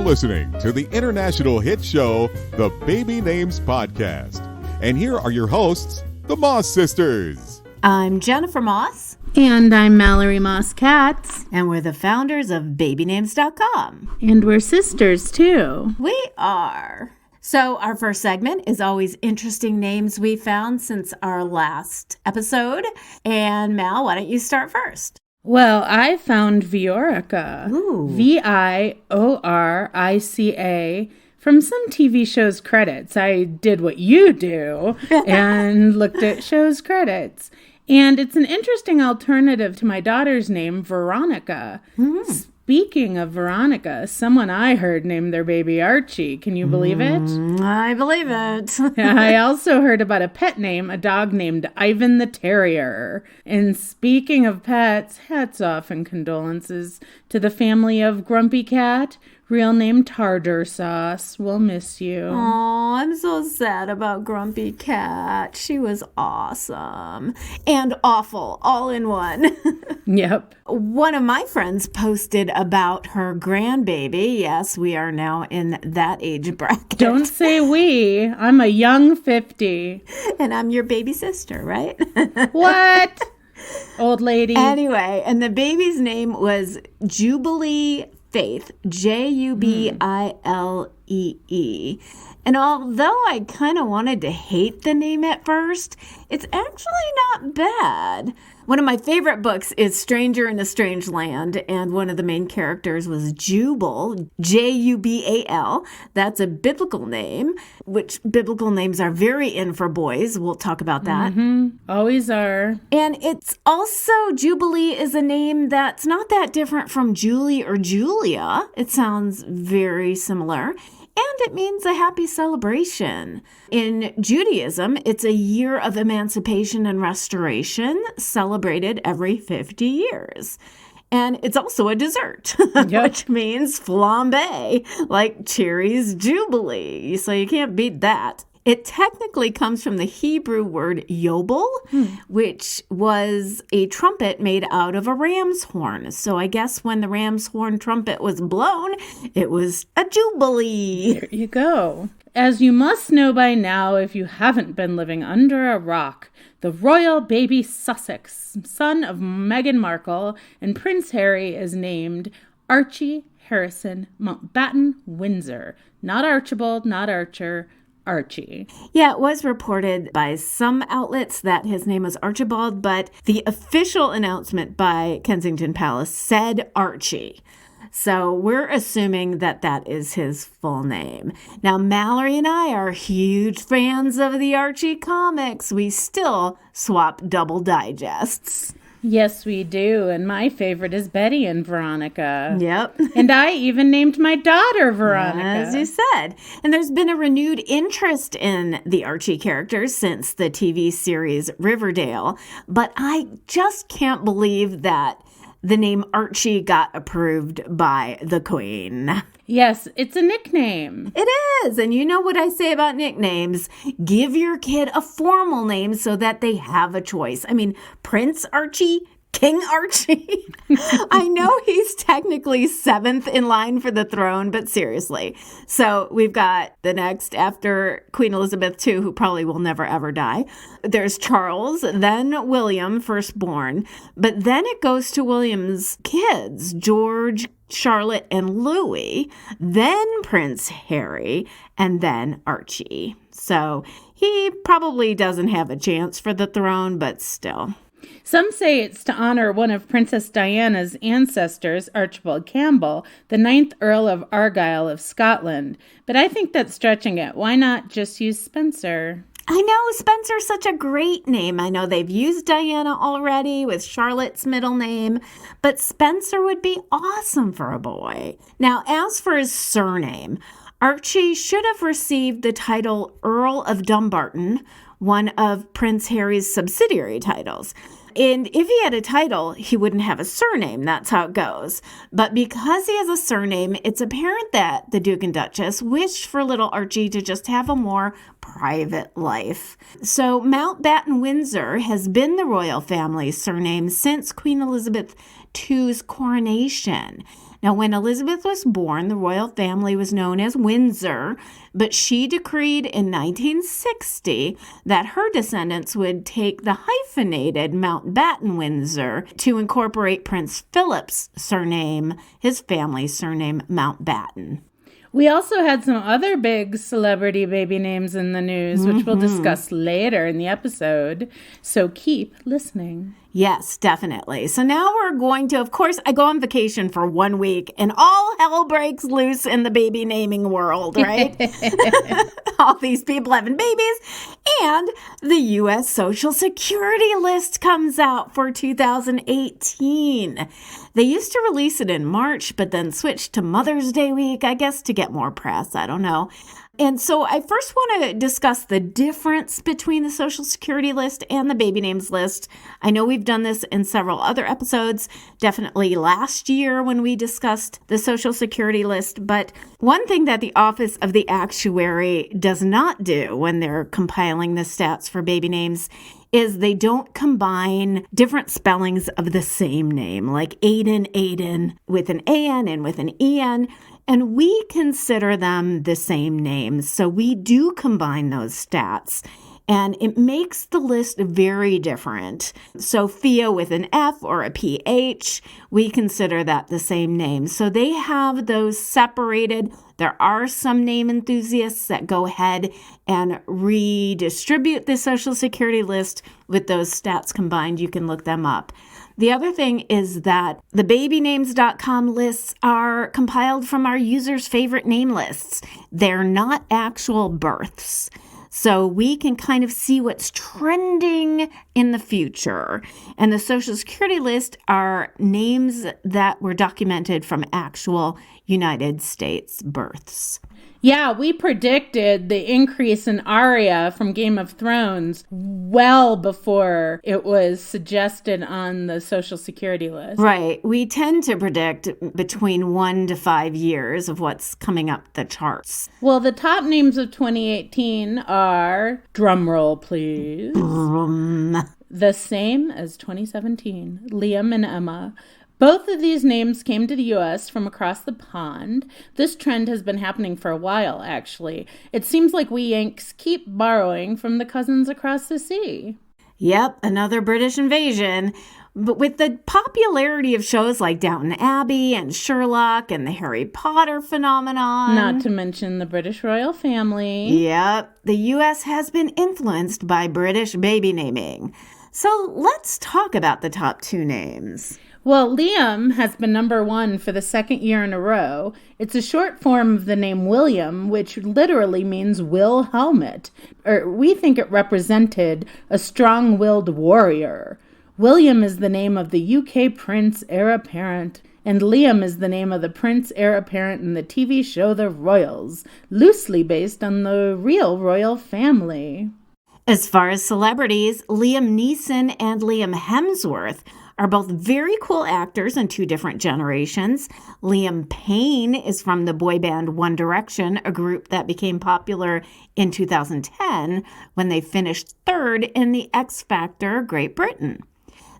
listening to the international hit show, the Baby Names Podcast. And here are your hosts, the Moss Sisters. I'm Jennifer Moss. And I'm Mallory Moss Katz. And we're the founders of BabyNames.com. And we're sisters, too. We are. So our first segment is always interesting names we found since our last episode. And Mal, why don't you start first? Well, I found Viorica. Ooh. Viorica from some TV show's credits. I did what you do and looked at show's credits. And it's an interesting alternative to my daughter's name, Veronica. Speaking of Veronica, someone I heard named their baby Archie. Can you believe it? I believe it. I also heard about a pet name, a dog named Ivan the Terrier. And speaking of pets, hats off and condolences to the family of Grumpy Cat, real name Tartar Sauce. We'll miss you. Oh, I'm so sad about Grumpy Cat. She was awesome and awful, all in one. Yep. One of my friends posted about her grandbaby. Yes, we are now in that age bracket. Don't say we. I'm a young 50. And I'm your baby sister, right? What? Old lady. Anyway, and the baby's name was Jubilee Faith, Jubilee. And although I kind of wanted to hate the name at first, it's actually not bad. One of my favorite books is Stranger in a Strange Land, and one of the main characters was Jubal, Jubal. That's a biblical name, which biblical names are very in for boys. We'll talk about that. Always are. And it's also, Jubilee is a name that's not that different from Julie or Julia. It sounds very similar. And it means a happy celebration. In Judaism, it's a year of emancipation and restoration celebrated every 50 years. And it's also a dessert, which means flambe, like Cherry's Jubilee. So you can't beat that. It technically comes from the Hebrew word yobel, which was a trumpet made out of a ram's horn. So I guess when the ram's horn trumpet was blown, it was a jubilee. There you go. As you must know by now, if you haven't been living under a rock, the royal baby Sussex, son of Meghan Markle and Prince Harry, is named Archie Harrison Mountbatten Windsor. Not Archibald, not Archer, Archie. Yeah, it was reported by some outlets that his name was Archibald, but the official announcement by Kensington Palace said Archie. So we're assuming that that is his full name. Now, Mallory and I are huge fans of the Archie comics. We still swap double digests. Yes, we do. And my favorite is Betty and Veronica. Yep. And I even named my daughter Veronica. As you said. And there's been a renewed interest in the Archie characters since the TV series Riverdale. But I just can't believe that the name Archie got approved by the Queen. Yes, it's a nickname. It is. And you know what I say about nicknames? Give your kid a formal name so that they have a choice. I mean, Prince Archie, King Archie. I know he's technically 7th in line for the throne, but seriously. So we've got the next after Queen Elizabeth II, who probably will never, ever die. There's Charles, then William, firstborn. But then it goes to William's kids, George, Charlotte, and Louis, then Prince Harry, and then Archie. So he probably doesn't have a chance for the throne, but still. Some say it's to honor one of Princess Diana's ancestors, Archibald Campbell, the 9th Earl of Argyll of Scotland. But I think that's stretching it. Why not just use Spencer? I know, Spencer's such a great name. I know they've used Diana already with Charlotte's middle name, but Spencer would be awesome for a boy. Now, as for his surname, Archie should have received the title Earl of Dumbarton, one of Prince Harry's subsidiary titles. And if he had a title, he wouldn't have a surname. That's how it goes. But because he has a surname, it's apparent that the Duke and Duchess wished for little Archie to just have a more private life. So Mountbatten Windsor has been the royal family's surname since Queen Elizabeth II's coronation. Now, when Elizabeth was born, the royal family was known as Windsor, but she decreed in 1960 that her descendants would take the hyphenated Mountbatten Windsor to incorporate Prince Philip's surname, his family's surname, Mountbatten. We also had some other big celebrity baby names in the news, which we'll discuss later in the episode. So keep listening. Yes, definitely. So now we're going to, of course, I go on vacation for 1 week and all hell breaks loose in the baby naming world, right? All these people having babies. And the U.S. Social Security list comes out for 2018. They used to release it in March, but then switched to Mother's Day week, I guess, to get more press. I don't know. And so I first want to discuss the difference between the Social Security list and the baby names list. I know we've done this in several other episodes, definitely last year when we discussed the Social Security list. But one thing that the Office of the Actuary does not do when they're compiling the stats for baby names is they don't combine different spellings of the same name, like Aiden with an A-N and with an E-N. And we consider them the same names, so we do combine those stats, and it makes the list very different. Sophia with an F or a PH, we consider that the same name. So they have those separated. There are some name enthusiasts that go ahead and redistribute the Social Security list with those stats combined. You can look them up. The other thing is that the babynames.com lists are compiled from our users' favorite name lists. They're not actual births. So we can kind of see what's trending in the future. And the Social Security list are names that were documented from actual United States births. Yeah, we predicted the increase in Arya from Game of Thrones well before it was suggested on the Social Security list. Right. We tend to predict between 1 to 5 years of what's coming up the charts. Well, the top names of 2018 are, drumroll please, the same as 2017, Liam and Emma. Both of these names came to the U.S. from across the pond. This trend has been happening for a while, actually. It seems like we Yanks keep borrowing from the cousins across the sea. Yep, another British invasion. But with the popularity of shows like Downton Abbey and Sherlock and the Harry Potter phenomenon. Not to mention the British royal family. Yep, the U.S. has been influenced by British baby naming. So let's talk about the top 2 names. Well, Liam has been number 1 for the second year in a row. It's a short form of the name William, which literally means will helmet. Or we think it represented a strong-willed warrior. William is the name of the UK prince heir apparent, and Liam is the name of the prince heir apparent in the TV show The Royals, loosely based on the real royal family. As far as celebrities, Liam Neeson and Liam Hemsworth are both very cool actors in 2 different generations. Liam Payne is from the boy band One Direction, a group that became popular in 2010 when they finished 3rd in the X Factor Great Britain.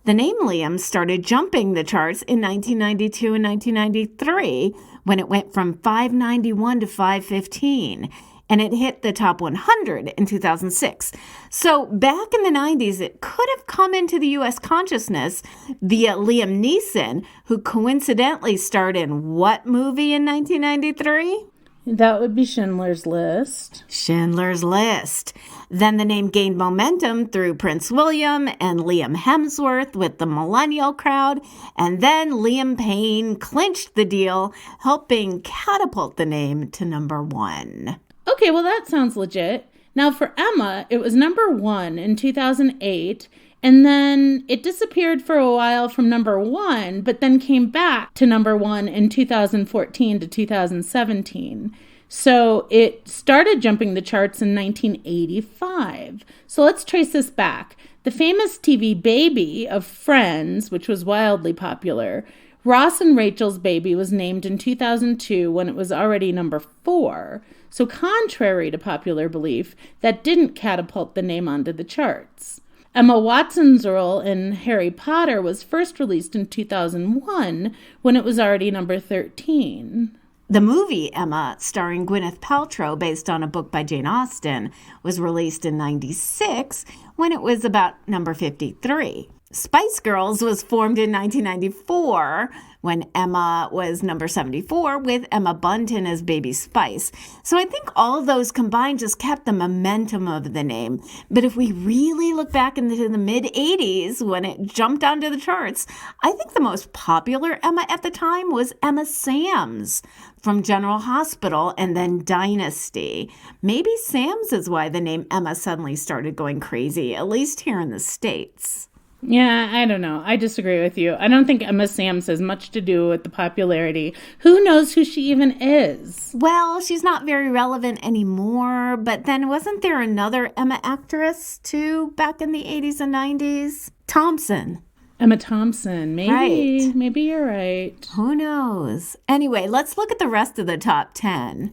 The name Liam started jumping the charts in 1992 and 1993 when it went from 591 to 515. And it hit the top 100 in 2006. So back in the 90s, it could have come into the U.S. consciousness via Liam Neeson, who coincidentally starred in what movie in 1993? That would be Schindler's List. Schindler's List. Then the name gained momentum through Prince William and Liam Hemsworth with the millennial crowd. And then Liam Payne clinched the deal, helping catapult the name to number 1. Okay, well, that sounds legit. Now, for Emma, it was number 1 in 2008, and then it disappeared for a while from number 1, but then came back to number 1 in 2014 to 2017. So it started jumping the charts in 1985. So let's trace this back. The famous TV Baby of Friends, which was wildly popular, Ross and Rachel's baby was named in 2002 when it was already number 4. So contrary to popular belief, that didn't catapult the name onto the charts. Emma Watson's role in Harry Potter was first released in 2001 when it was already number 13. The movie Emma, starring Gwyneth Paltrow, based on a book by Jane Austen, was released in 96 when it was about number 53. Spice Girls was formed in 1994 when Emma was number 74 with Emma Bunton as Baby Spice. So I think all of those combined just kept the momentum of the name. But if we really look back into the mid-80s when it jumped onto the charts, I think the most popular Emma at the time was Emma Samms from General Hospital and then Dynasty. Maybe Samms is why the name Emma suddenly started going crazy, at least here in the States. Yeah, I don't know. I disagree with you. I don't think Emma Samms has much to do with the popularity. Who knows who she even is? Well, she's not very relevant anymore, but then wasn't there another Emma actress, too, back in the 80s and 90s? Thompson. Emma Thompson. Maybe. Right. Maybe you're right. Who knows? Anyway, let's look at the rest of the top 10.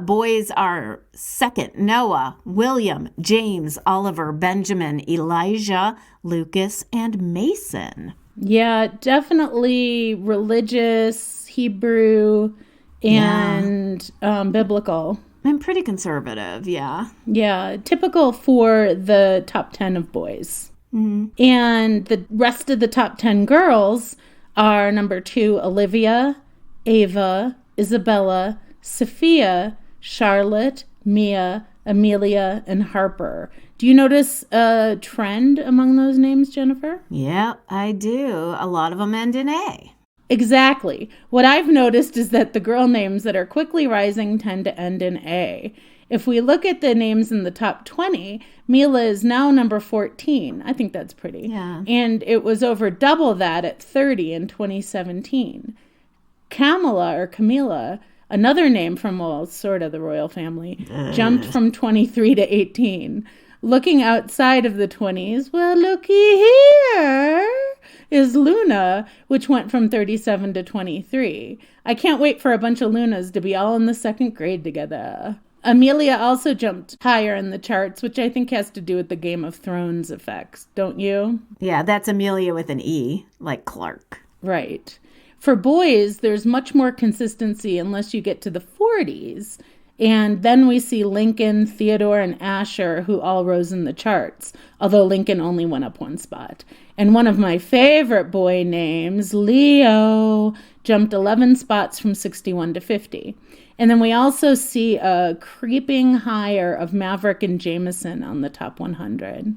Boys are second: Noah, William, James, Oliver, Benjamin, Elijah, Lucas, and Mason. Yeah, definitely religious, Hebrew, and biblical. And pretty conservative, yeah. Yeah, typical for the top 10 of boys. Mm-hmm. And the rest of the top 10 girls are number 2, Olivia, Ava, Isabella, Sophia, Charlotte, Mia, Amelia, and Harper. Do you notice a trend among those names, Jennifer? Yeah, I do. A lot of them end in A. Exactly. What I've noticed is that the girl names that are quickly rising tend to end in A. If we look at the names in the top 20, Mila is now number 14. I think that's pretty. Yeah. And it was over double that at 30 in 2017. Camilla, another name from, well, sort of the royal family, jumped from 23 to 18. Looking outside of the 20s, well, looky here, is Luna, which went from 37 to 23. I can't wait for a bunch of Lunas to be all in the second grade together. Amelia also jumped higher in the charts, which I think has to do with the Game of Thrones effects, don't you? Yeah, that's Amelia with an E, like Clark. Right. For boys, there's much more consistency unless you get to the 40s. And then we see Lincoln, Theodore, and Asher, who all rose in the charts, although Lincoln only went up one spot. And one of my favorite boy names, Leo, jumped 11 spots from 61 to 50. And then we also see a creeping higher of Maverick and Jameson on the top 100.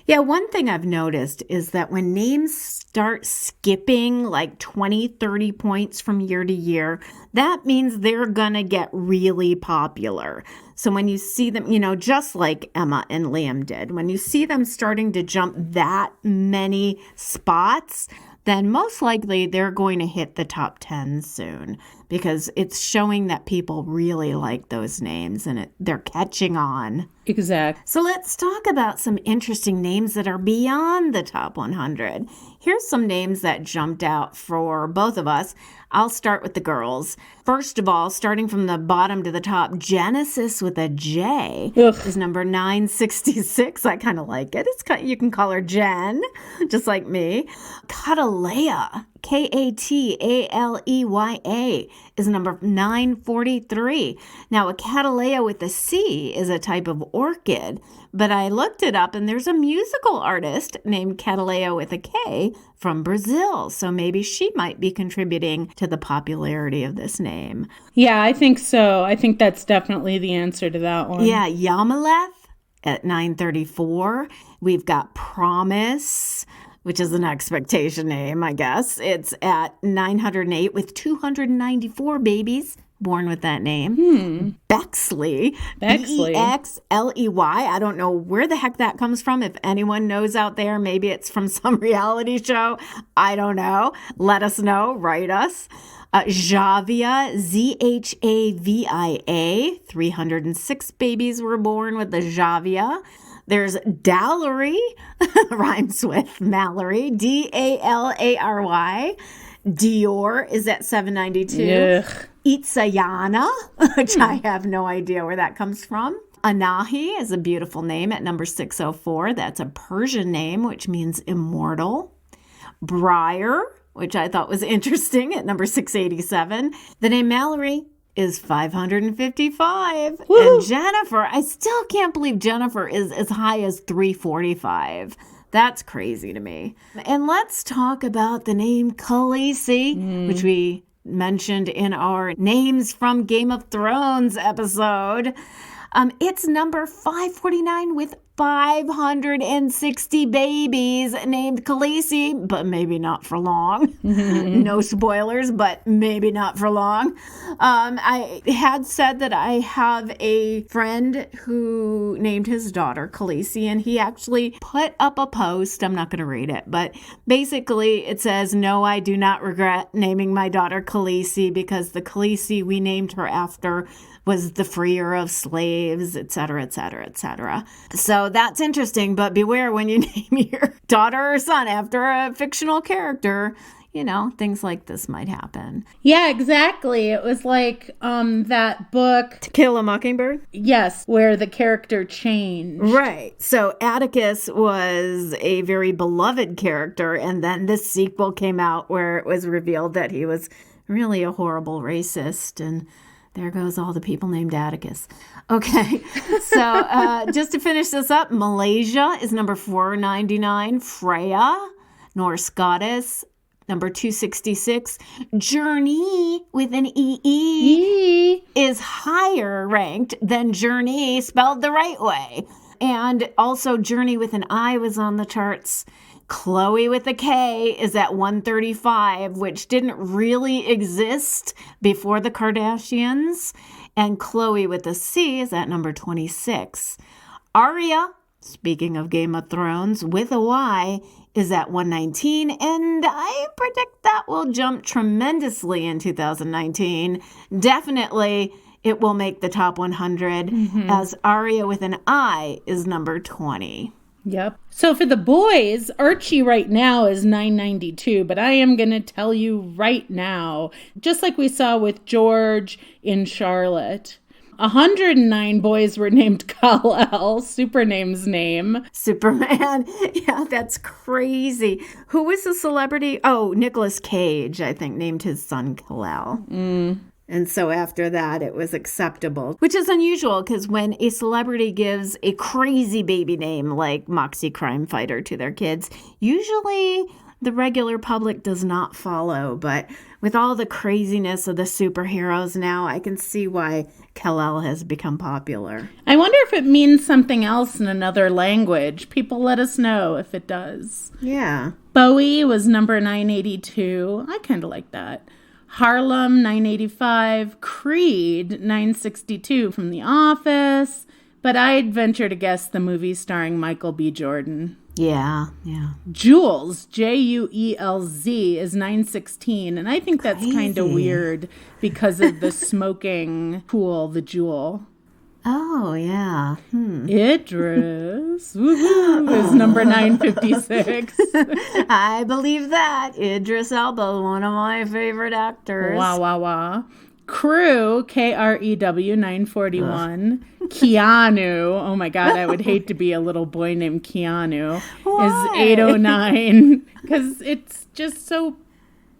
Yeah, one thing I've noticed is that when names start skipping like 20, 30 points from year to year, that means they're going to get really popular. So when you see them, just like Emma and Liam did, when you see them starting to jump that many spots, then most likely they're going to hit the top 10 soon because it's showing that people really like those names and they're catching on. Exactly. So let's talk about some interesting names that are beyond the top 100. Here's some names that jumped out for both of us. I'll start with the girls. First of all, starting from the bottom to the top, Genesis with a J is number 966. I kind of like it. You can call her Jen, just like me. Catalea, Kataleya, is number 943. Now, a Catalea with a C is a type of orchid, but I looked it up and there's a musical artist named Catalea with a K from Brazil. So maybe she might be contributing to the popularity of this name. Yeah, I think so. I think that's definitely the answer to that one. Yeah, Yamaleth at 934. We've got Promise, which is an expectation name, I guess. It's at 908 with 294 babies born with that name. Bexley. Bexley. I don't know where the heck that comes from. If anyone knows out there, maybe it's from some reality show. I don't know. Let us know. Write us. Xavia, Zhavia. 306 babies were born with the Xavia. There's Dallery, rhymes with Mallory, Dallary. Dior is at 792. Itzayana, which I have no idea where that comes from. Anahi is a beautiful name at number 604. That's a Persian name, which means immortal. Briar, which I thought was interesting, at number 687. The name Mallory is 555. Woo! And Jennifer, I still can't believe Jennifer is as high as 345. That's crazy to me. And let's talk about the name Khaleesi, which we mentioned in our Names from Game of Thrones episode. It's number 549 with 560 babies named Khaleesi, but maybe not for long. No spoilers, but maybe not for long. I had said that I have a friend who named his daughter Khaleesi, and he actually put up a post. I'm not going to read it, but basically it says, "No, I do not regret naming my daughter Khaleesi because the Khaleesi we named her after was the freer of slaves, etc., etc., etc." So that's interesting, but beware when you name your daughter or son after a fictional character. You know, things like this might happen. Yeah, exactly. It was like that book, To Kill a Mockingbird? yes, where the character changed. Right. So Atticus was a very beloved character, and then this sequel came out where it was revealed that he was really a horrible racist, and there goes all the people named Atticus. Okay, so just to finish this up, Malaysia is number 499. Freya, Norse goddess, number 266. Journey with an E is higher ranked than Journey spelled the right way. And also Journey with an I was on the charts. Chloe with a K is at 135, which didn't really exist before the Kardashians. And Chloe with a C is at number 26. Arya, speaking of Game of Thrones, with a Y is at 119. And I predict that will jump tremendously in 2019. Definitely it will make the top 100 as Arya with an I is number 20. Yep. So for the boys, Archie right now is 992, but I am going to tell you right now, just like we saw with George in Charlotte, 109 boys were named Kal-El, Supername's name. Superman. Yeah, that's crazy. Who was the celebrity? Oh, Nicolas Cage, I think, named his son Kal-El. And so after that, it was acceptable, which is unusual because when a celebrity gives a crazy baby name like Moxie Crime Fighter to their kids, usually the regular public does not follow. But with all the craziness of the superheroes now, I can see why Kal-El has become popular. I wonder if it means something else in another language. People let us know if it does. Yeah. Bowie was number 982. I kind of like that. Harlem, 985. Creed, 962 from The Office. But I'd venture to guess the movie starring Michael B. Jordan. Yeah. Jules, Juelz, is 916. And I think that's kind of weird because of the smoking pool, the Jewel. Oh, yeah. Idris is number 956. I believe that. Idris Elba, one of my favorite actors. Wow. Crew, Krew, 941. Keanu, oh my God, I would hate to be a little boy named Keanu, Why? is 809. Because it's just so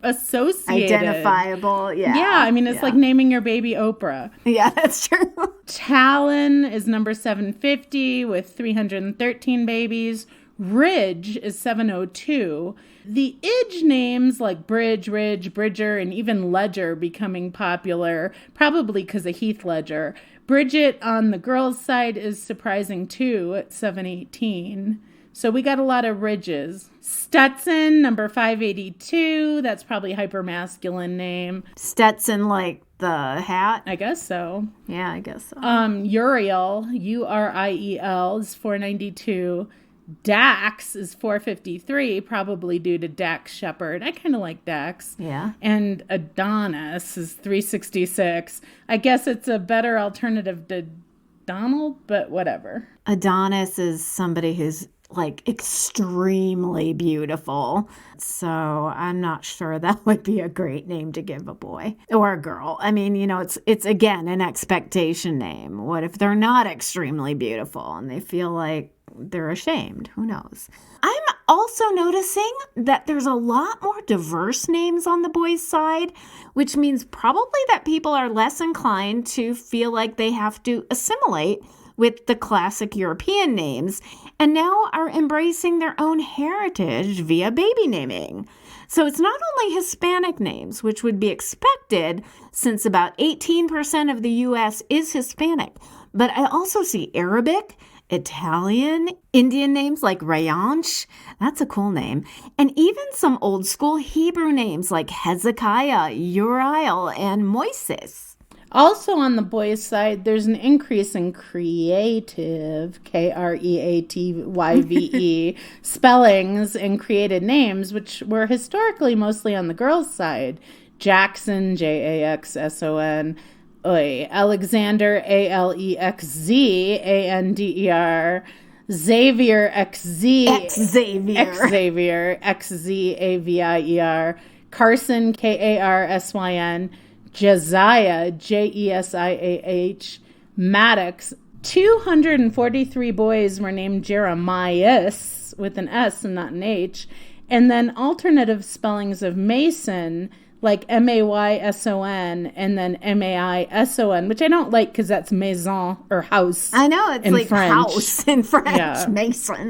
associated. Identifiable, yeah. Yeah, I mean, it's like naming your baby Oprah. Yeah, that's true. Talon is number 750 with 313 babies. Ridge is 702. The Idge names like Bridge, Ridge, Bridger, and even Ledger becoming popular, probably because of Heath Ledger. Bridget on the girls' side is surprising too at 718. So we got a lot of Ridges. Stetson, number 582. That's probably hyper-masculine name. Stetson, like the hat? I guess so. Yeah, I guess so. Uriel, Uriel, is 492. Dax is 453, probably due to Dax Shepard. I kind of like Dax. Yeah. And Adonis is 366. I guess it's a better alternative to Donald, but whatever. Adonis is somebody who's like extremely beautiful. So I'm not sure that would be a great name to give a boy or a girl. I mean, it's again an expectation name. What if they're not extremely beautiful and they feel like they're ashamed? Who knows? I'm also noticing that there's a lot more diverse names on the boys' side, which means probably that people are less inclined to feel like they have to assimilate with the classic European names, and now are embracing their own heritage via baby naming. So it's not only Hispanic names, which would be expected since about 18% of the U.S. is Hispanic, but I also see Arabic, Italian, Indian names like Rayansh, that's a cool name, and even some old school Hebrew names like Hezekiah, Uriel, and Moises. Also on the boys' side, there's an increase in creative, Kreatyve, spellings and created names, which were historically mostly on the girls' side. Jackson, Jaxson, Alexander, Alexzander, Xavier, Xavier, Carson, Karsyn, Jesiah, Jesiah, Maddox. 243 boys were named Jeremias with an S and not an H. And then alternative spellings of Mason, like Mayson and then Maison, which I don't like because that's maison or house. I know, it's like French. House in French. Yeah.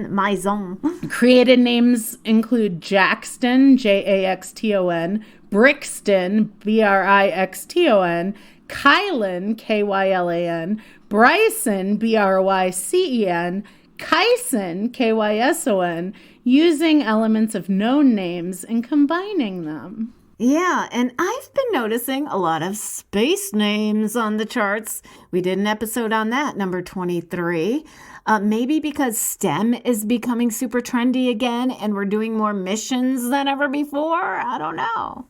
Maison. Created names include Jaxton, Jaxton, Brixton, Brixton, Kylan, Kylan, Bryson, Brycen, Kyson, Kyson, using elements of known names and combining them. Yeah, and I've been noticing a lot of space names on the charts. We did an episode on that, number 23. Maybe because STEM is becoming super trendy again and we're doing more missions than ever before. I don't know.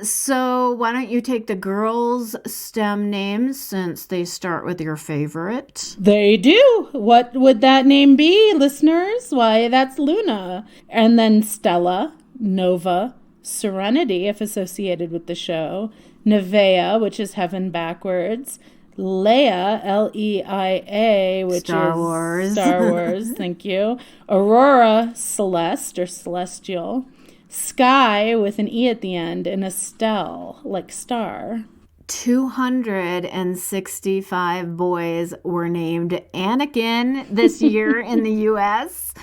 So why don't you take the girls' STEM names since they start with your favorite? They do. What would that name be, listeners? Why, that's Luna. And then Stella, Nova, Serenity, if associated with the show, Nevea, which is heaven backwards, Leia, Leia, which Star is Wars. Star Wars, thank you, Aurora, Celeste, or Celestial, Sky with an E at the end, and Estelle, like star. 265 boys were named Anakin this year in the U.S.,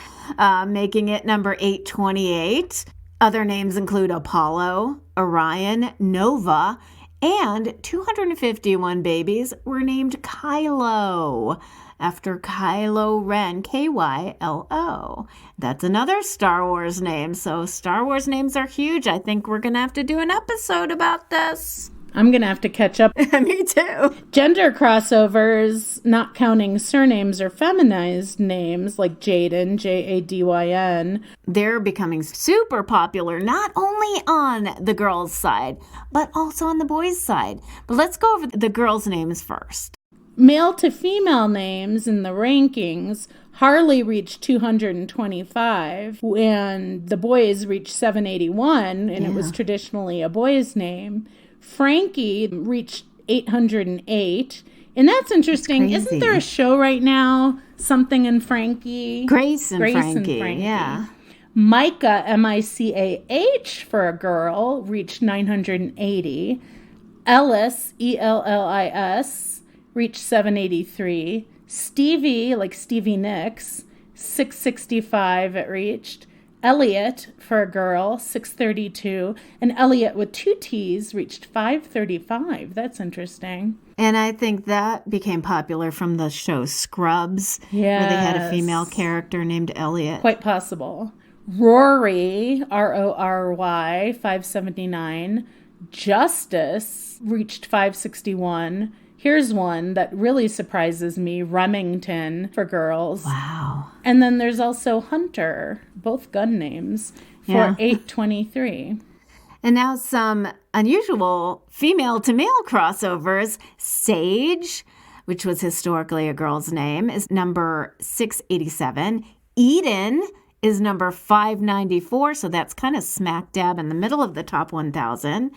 making it number 828. Other names include Apollo, Orion, Nova, and 251 babies were named Kylo, after Kylo Ren, Kylo. That's another Star Wars name. So Star Wars names are huge. I think we're going to have to do an episode about this. I'm going to have to catch up. Me too. Gender crossovers, not counting surnames or feminized names like Jaden, Jadyn. They're becoming super popular, not only on the girls' side, but also on the boys' side. But let's go over the girls' names first. Male to female names in the rankings, Harley reached 225, and the boys reached 781, and it was traditionally a boy's name. Frankie reached 808, and that's interesting. That's Isn't there a show right now, something in Frankie? Grace and Frankie, yeah. Micah, Micah, for a girl, reached 980. Ellis, Ellis, reached 783. Stevie, like Stevie Nicks, 665 it reached. Elliot, for a girl, 632. And Elliot with 2 T's reached 535. That's interesting. And I think that became popular from the show Scrubs, where they had a female character named Elliot. Quite possible. Rory, Rory, 579. Justice reached 561. Here's one that really surprises me, Remington for girls. Wow. And then there's also Hunter, both gun names, for 823. And now some unusual female to male crossovers. Sage, which was historically a girl's name, is number 687. Eden is number 594, so that's kind of smack dab in the middle of the top 1,000.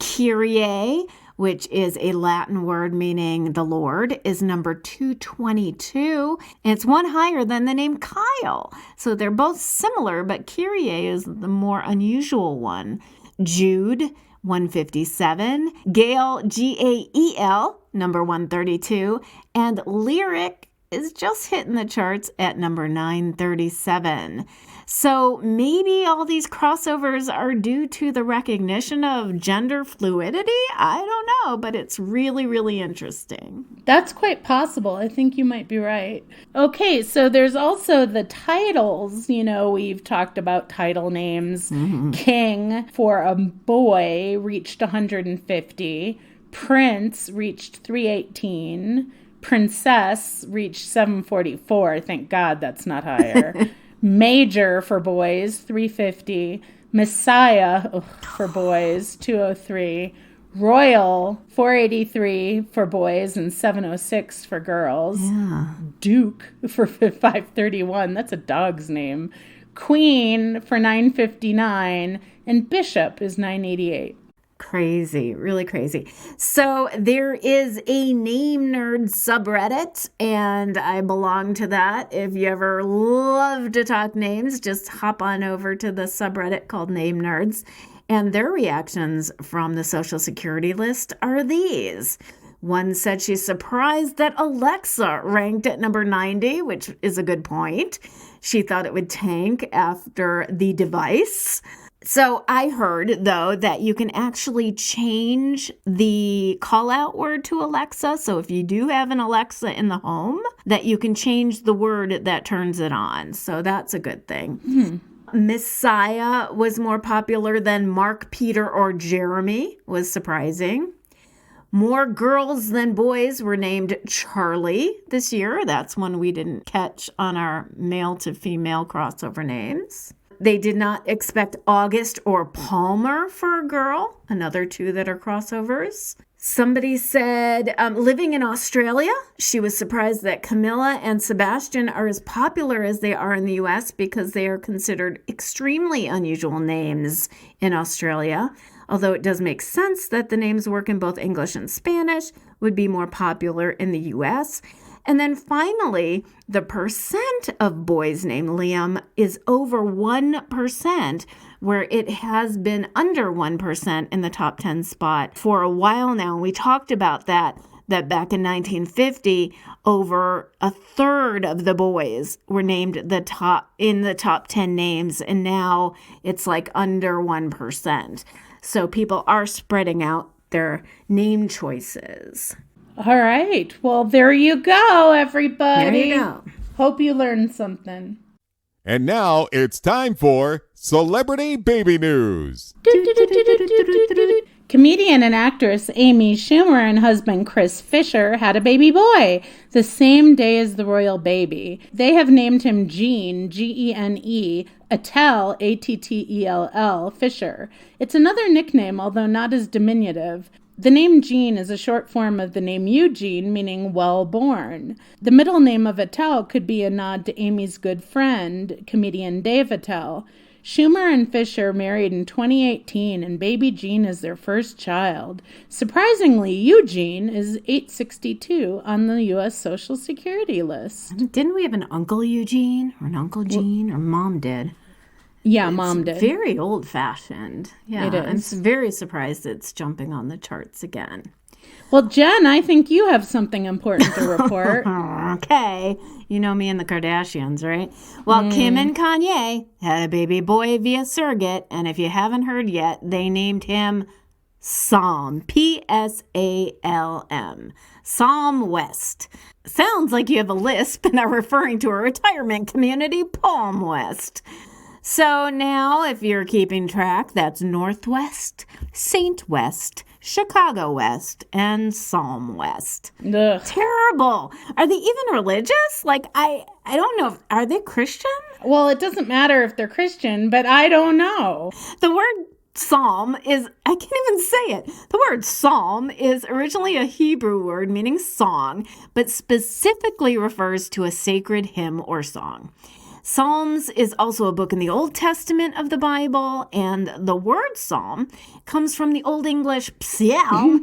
Kyrie, which is a Latin word meaning the Lord, is number 222, and it's one higher than the name Kyle. So they're both similar, but Kyrie is the more unusual one. Jude, 157, Gael, Gael, number 132, and Lyric is just hitting the charts at number 937. So maybe all these crossovers are due to the recognition of gender fluidity? I don't know, but it's really, really interesting. That's quite possible. I think you might be right. Okay, so there's also the titles. You know, we've talked about title names. King for a boy reached 150. Prince reached 318. Princess reached 744. Thank God that's not higher. Major for boys, 350. Messiah for boys, 203. Royal, 483 for boys and 706 for girls. Yeah. Duke for 531. That's a dog's name. Queen for 959. And Bishop is 988. Crazy, really crazy. So there is a name nerd subreddit, and I belong to that. If you ever love to talk names, just hop on over to the subreddit called Name Nerds, and their reactions from the Social Security list are these. One said she's surprised that Alexa ranked at number 90, which is a good point. She thought it would tank after the device. So I heard, though, that you can actually change the call-out word to Alexa. So if you do have an Alexa in the home, that you can change the word that turns it on. So that's a good thing. Messiah was more popular than Mark, Peter, or Jeremy, was surprising. More girls than boys were named Charlie this year. That's one we didn't catch on our male to female crossover names. They did not expect August or Palmer for a girl, another two that are crossovers. Somebody said, living in Australia, she was surprised that Camilla and Sebastian are as popular as they are in the U.S. because they are considered extremely unusual names in Australia. Although it does make sense that the names work in both English and Spanish, would be more popular in the U.S. And then finally, the percent of boys named Liam is over 1%, where it has been under 1% in the top 10 spot for a while now. We talked about that back in 1950, over a third of the boys were named in the top 10 names, and now it's like under 1%. So people are spreading out their name choices. All right. Well, there you go, everybody. There you go. Hope you learned something. And now it's time for Celebrity Baby News. Comedian and actress Amy Schumer and husband Chris Fisher had a baby boy the same day as the royal baby. They have named him Gene, Gene, Attell, Attell, Fisher. It's another nickname, although not as diminutive. The name Gene is a short form of the name Eugene, meaning well-born. The middle name of Attell could be a nod to Amy's good friend, comedian Dave Attell. Schumer and Fisher married in 2018, and baby Gene is their first child. Surprisingly, Eugene is 862 on the U.S. Social Security list. Didn't we have an Uncle Eugene or an Uncle Gene, or Mom did? Yeah, Mom did. Very old-fashioned. Yeah, it is. I'm very surprised it's jumping on the charts again. Well, Jen, I think you have something important to report. Okay. You know me and the Kardashians, right? Well, Kim and Kanye had a baby boy via surrogate, and if you haven't heard yet, they named him Psalm, Psalm, Psalm West. Sounds like you have a lisp and are referring to a retirement community, Palm West. So now, if you're keeping track, that's Northwest, Saint West, Chicago West, and Psalm West. Ugh. Terrible. Are they even religious? Like, I don't know. Are they Christian? Well, it doesn't matter if they're Christian, but I don't know. The word psalm is, I can't even say it. The word psalm is originally a Hebrew word meaning song, but specifically refers to a sacred hymn or song. Psalms is also a book in the Old Testament of the Bible, and the word psalm comes from the Old English psalm,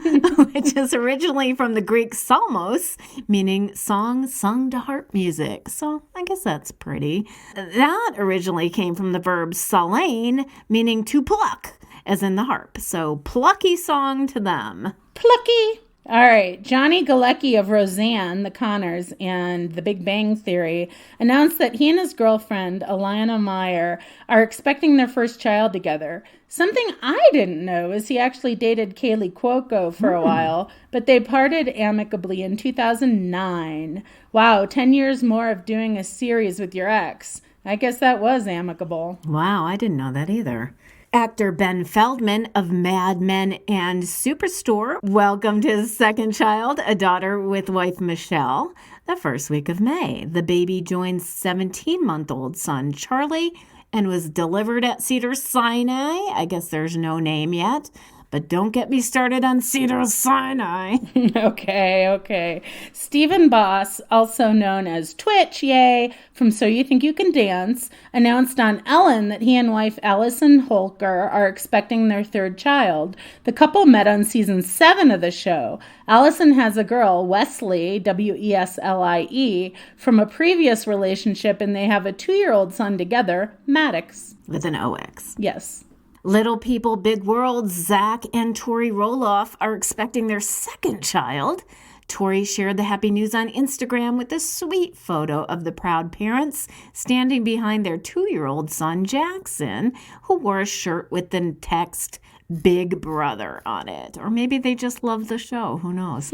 which is originally from the Greek psalmos, meaning song sung to harp music. So I guess that's pretty. That originally came from the verb psalane, meaning to pluck, as in the harp. So plucky song to them. Plucky. All right, Johnny Galecki of Roseanne, The Connors, and The Big Bang Theory announced that he and his girlfriend, Alana Meyer, are expecting their first child together. Something I didn't know is he actually dated Kaylee Cuoco for a while, but they parted amicably in 2009. Wow, 10 years more of doing a series with your ex. I guess that was amicable. Wow, I didn't know that either. Actor Ben Feldman of Mad Men and Superstore welcomed his second child, a daughter, with wife Michelle, the first week of May. The baby joined 17-month-old son Charlie and was delivered at Cedars-Sinai. I guess there's no name yet. But don't get me started on Cedars-Sinai. Okay. Stephen Boss, also known as Twitch, yay, from So You Think You Can Dance, announced on Ellen that he and wife Allison Holker are expecting their third child. The couple met on season 7 of the show. Allison has a girl, Wesley, Weslie, from a previous relationship, and they have a 2-year-old son together, Maddox. With an OX. Yes. Little People, Big World, Zach and Tori Roloff are expecting their second child. Tori shared the happy news on Instagram with a sweet photo of the proud parents standing behind their 2-year-old son, Jackson, who wore a shirt with the text, Big Brother on it. Or maybe they just love the show. Who knows?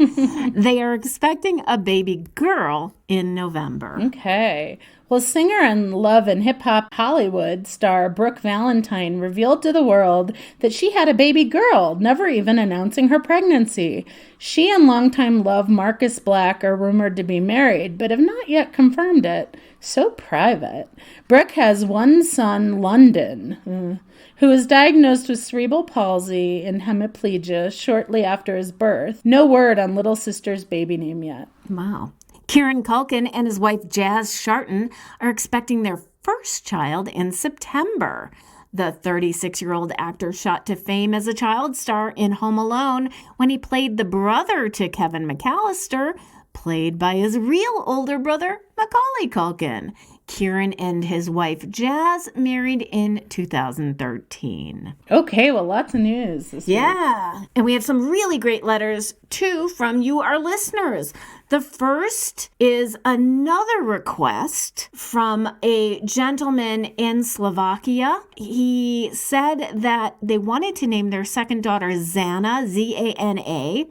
They are expecting a baby girl in November. Okay. Well, singer and love and hip-hop Hollywood star Brooke Valentine revealed to the world that she had a baby girl, never even announcing her pregnancy. She and longtime love Marcus Black are rumored to be married, but have not yet confirmed it. So private. Brooke has one son, London, who was diagnosed with cerebral palsy and hemiplegia shortly after his birth. No word on little sister's baby name yet. Wow. Kieran Culkin and his wife Jazz Sharton are expecting their first child in September. The 36-year-old actor shot to fame as a child star in Home Alone when he played the brother to Kevin McAllister, played by his real older brother, Macaulay Culkin. Kieran and his wife Jazz married in 2013. Okay, well, lots of news this week. And we have some really great letters, too, from you, our listeners. The first is another request from a gentleman in Slovakia. He said that they wanted to name their second daughter Zana, Z-A-N-A,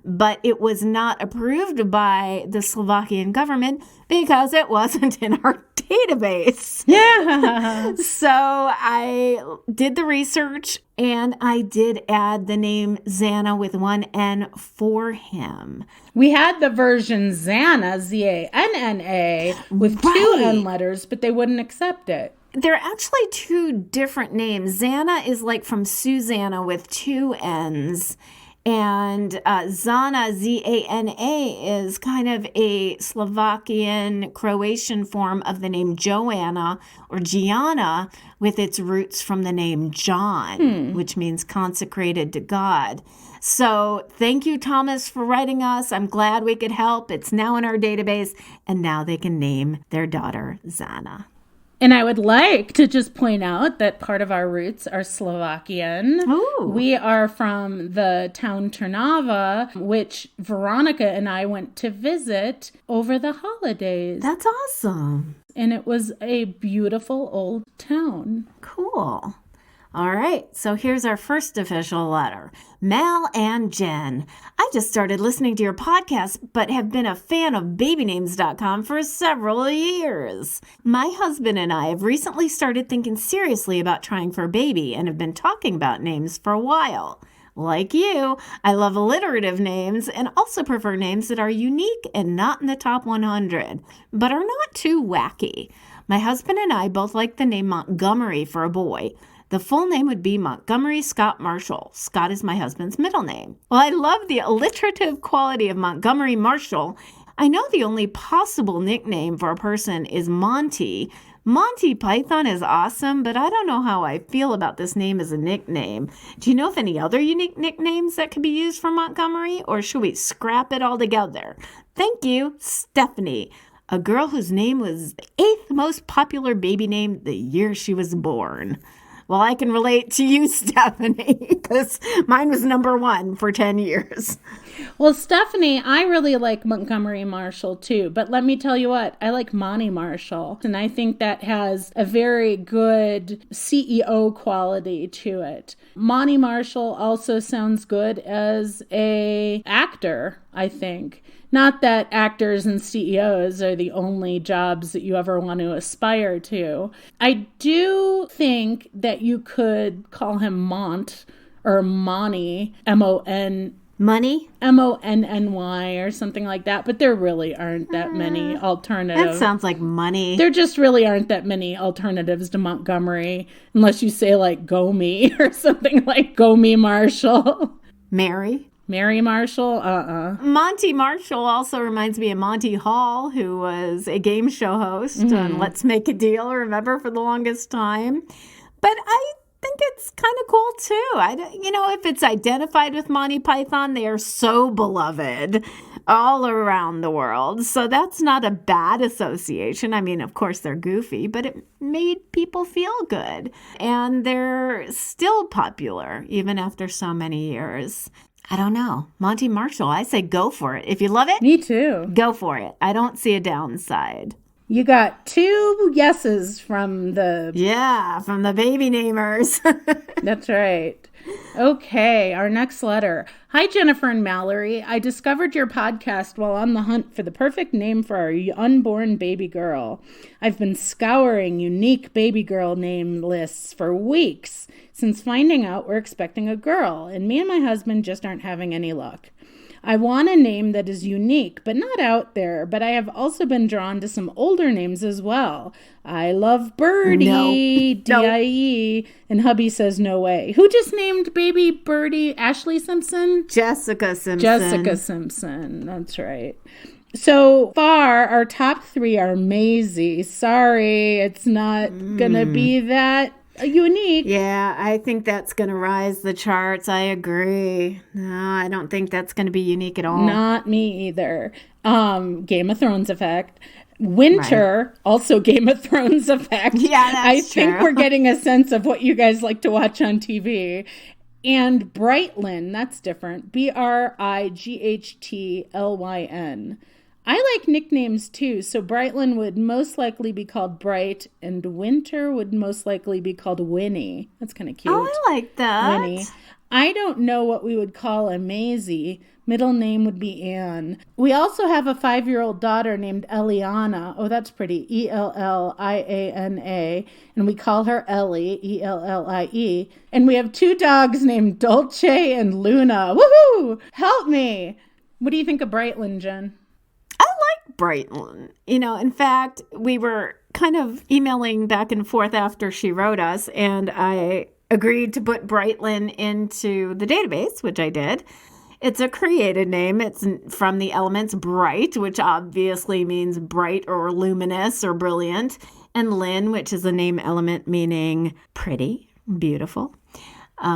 but it was not approved by the Slovakian government because it wasn't in our database. Yeah. So I did the research and I did add the name Zana with one N for him. We had the version Zanna, Z-A-N-N-A, with 2 N letters, but they wouldn't accept it. They're actually 2 different names. Zana is like from Susanna with 2 N's. And Zana, Z-A-N-A, is kind of a Slovakian, Croatian form of the name Joanna or Gianna, with its roots from the name John, which means consecrated to God. So thank you, Thomas, for writing us. I'm glad we could help. It's now in our database, and now they can name their daughter Zana. And I would like to just point out that part of our roots are Slovakian. Ooh. We are from the town Trnava, which Veronica and I went to visit over the holidays. That's awesome. And it was a beautiful old town. Cool. All right, so here's our first official letter. Mal and Jen, I just started listening to your podcast, but have been a fan of babynames.com for several years. My husband and I have recently started thinking seriously about trying for a baby and have been talking about names for a while. Like you, I love alliterative names and also prefer names that are unique and not in the top 100, but are not too wacky. My husband and I both like the name Montgomery for a boy. The full name would be Montgomery Scott Marshall. Scott is my husband's middle name. Well, I love the alliterative quality of Montgomery Marshall. I know the only possible nickname for a person is Monty, Monty Python is awesome, but I don't know how I feel about this name as a nickname. Do you know of any other unique nicknames that could be used for Montgomery, or should we scrap it all together? Thank you, Stephanie, a girl whose name was the 8th most popular baby name the year she was born. Well, I can relate to you, Stephanie, because mine was number 1 for 10 years. Well, Stephanie, I really like Montgomery Marshall too, but let me tell you what, I like Monty Marshall, and I think that has a very good CEO quality to it. Monty Marshall also sounds good as a actor, I think. Not that actors and CEOs are the only jobs that you ever want to aspire to. I do think that you could call him Mont or Monty, M-O-N. Money? M-O-N-N-Y or something like that, but there really aren't that many alternatives. That sounds like money. There just really aren't that many alternatives to Montgomery, unless you say like Gomi or something like Gomi Marshall. Mary Marshall? Monty Marshall also reminds me of Monty Hall, who was a game show host on Let's Make a Deal, remember, for the longest time. But I think it's kind of cool, too. If it's identified with Monty Python, they are so beloved all around the world. So that's not a bad association. I mean, of course, they're goofy, but it made people feel good. And they're still popular, even after so many years. I don't know. Monty Marshall, I say go for it. If you love it, Me too. Go for it. I don't see a downside. You got 2 yeses from the... Yeah, from the baby namers. That's right. Okay, our next letter. Hi, Jennifer and Mallory. I discovered your podcast while on the hunt for the perfect name for our unborn baby girl. I've been scouring unique baby girl name lists for weeks since finding out we're expecting a girl, and me and my husband just aren't having any luck. I want a name that is unique, but not out there, but I have also been drawn to some older names as well. I love Birdie, D-I-E, and hubby says no way. Who just named baby Birdie? Ashley Simpson? Jessica Simpson. Jessica Simpson, that's right. So far, our top 3 are Maisie. Sorry, it's not gonna be that unique. Yeah, I think that's going to rise the charts. I agree. No, I don't think that's going to be unique at all. Not me either. Game of Thrones effect. Winter, right. Also Game of Thrones effect. Yeah, that's true. I think we're getting a sense of what you guys like to watch on TV. And Brightlyn, that's different. Brighthlyn. I like nicknames too, so Brightlyn would most likely be called Bright, and Winter would most likely be called Winnie. That's kind of cute. Oh, I like that. Winnie. I don't know what we would call a Maisie. Middle name would be Anne. We also have a 5-year-old daughter named Eliana. Oh, that's pretty. E-L-L-I-A-N-A. And we call her Ellie, E-L-L-I-E. And we have 2 dogs named Dolce and Luna. Woohoo! Help me! What do you think of Brightlyn, Jen? I like Brightlyn. In fact, we were kind of emailing back and forth after she wrote us, and I agreed to put Brightlyn into the database, which I did. It's a created name. It's from the elements bright, which obviously means bright or luminous or brilliant, and Lynn, which is a name element meaning pretty, beautiful,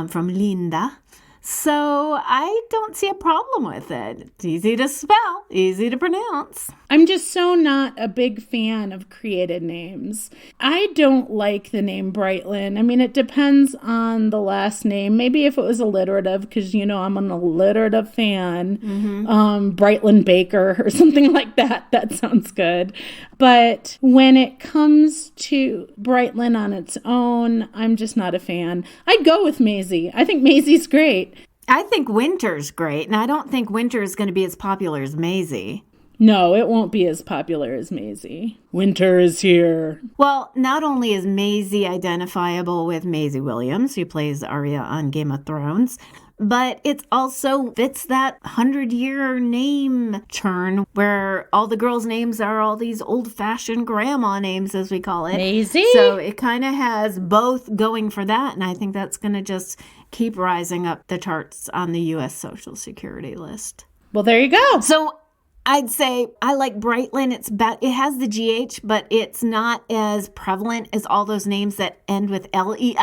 from Linda. So I don't see a problem with it. It's easy to spell, easy to pronounce. I'm just so not a big fan of created names. I don't like the name Brightlyn. I mean, it depends on the last name. Maybe if it was alliterative, because, I'm an alliterative fan. Brightlyn Baker or something like that. That sounds good. But when it comes to Brightlyn on its own, I'm just not a fan. I'd go with Maisie. I think Maisie's great. I think Winter's great, and I don't think Winter is going to be as popular as Maisie. No, it won't be as popular as Maisie. Winter is here. Well, not only is Maisie identifiable with Maisie Williams, who plays Arya on Game of Thrones, but it also fits that 100-year name churn where all the girls' names are all these old-fashioned grandma names, as we call it. Maisie? So it kind of has both going for that, and I think that's going to just keep rising up the charts on the U.S. Social Security list. Well, there you go. So I'd say I like Brightland. It has the GH, but it's not as prevalent as all those names that end with Leigh.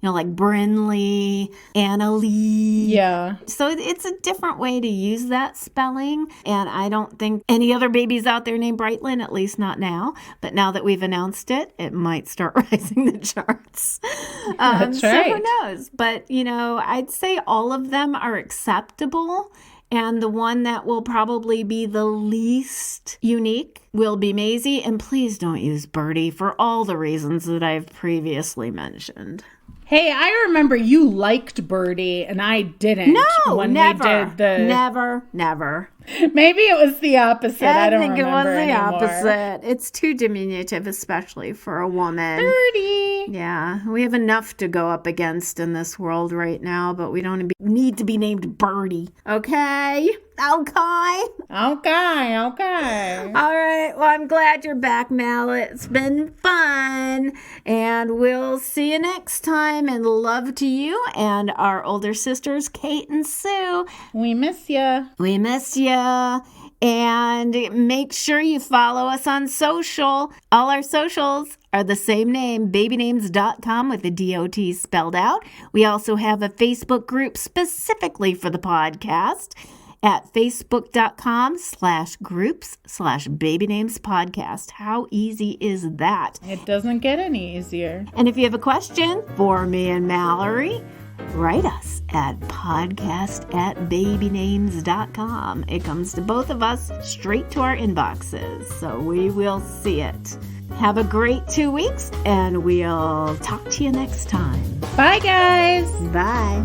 Like Brinley, Annalie. Yeah. So it's a different way to use that spelling. And I don't think any other babies out there named Brightland, at least not now. But now that we've announced it, it might start rising the charts. That's right. So who knows? But, I'd say all of them are acceptable. And the one that will probably be the least unique will be Maisie. And please don't use Birdie for all the reasons that I've previously mentioned. Hey, I remember you liked Birdie and I didn't. No, when never. We did the... Never. Maybe it was the opposite. I don't remember it was the anymore. opposite. It's too diminutive, especially for a woman. Birdie. Yeah, we have enough to go up against in this world right now, but we don't need to be named Birdie. Okay? Okay. All right. Well, I'm glad you're back, Mal. It's been fun. And we'll see you next time. And love to you and our older sisters, Kate and Sue. We miss ya. We miss ya. And make sure you follow us on social. All our socials are the same name, babynames.com with the DOT spelled out. We also have a Facebook group specifically for the podcast at facebook.com/groups/babynamespodcast. How easy is that? It doesn't get any easier. And if you have a question for me and Mallory, write us at podcast@babynames.com. It comes to both of us straight to our inboxes, so we will see it. Have a great 2 weeks, and we'll talk to you next time. Bye, guys. Bye.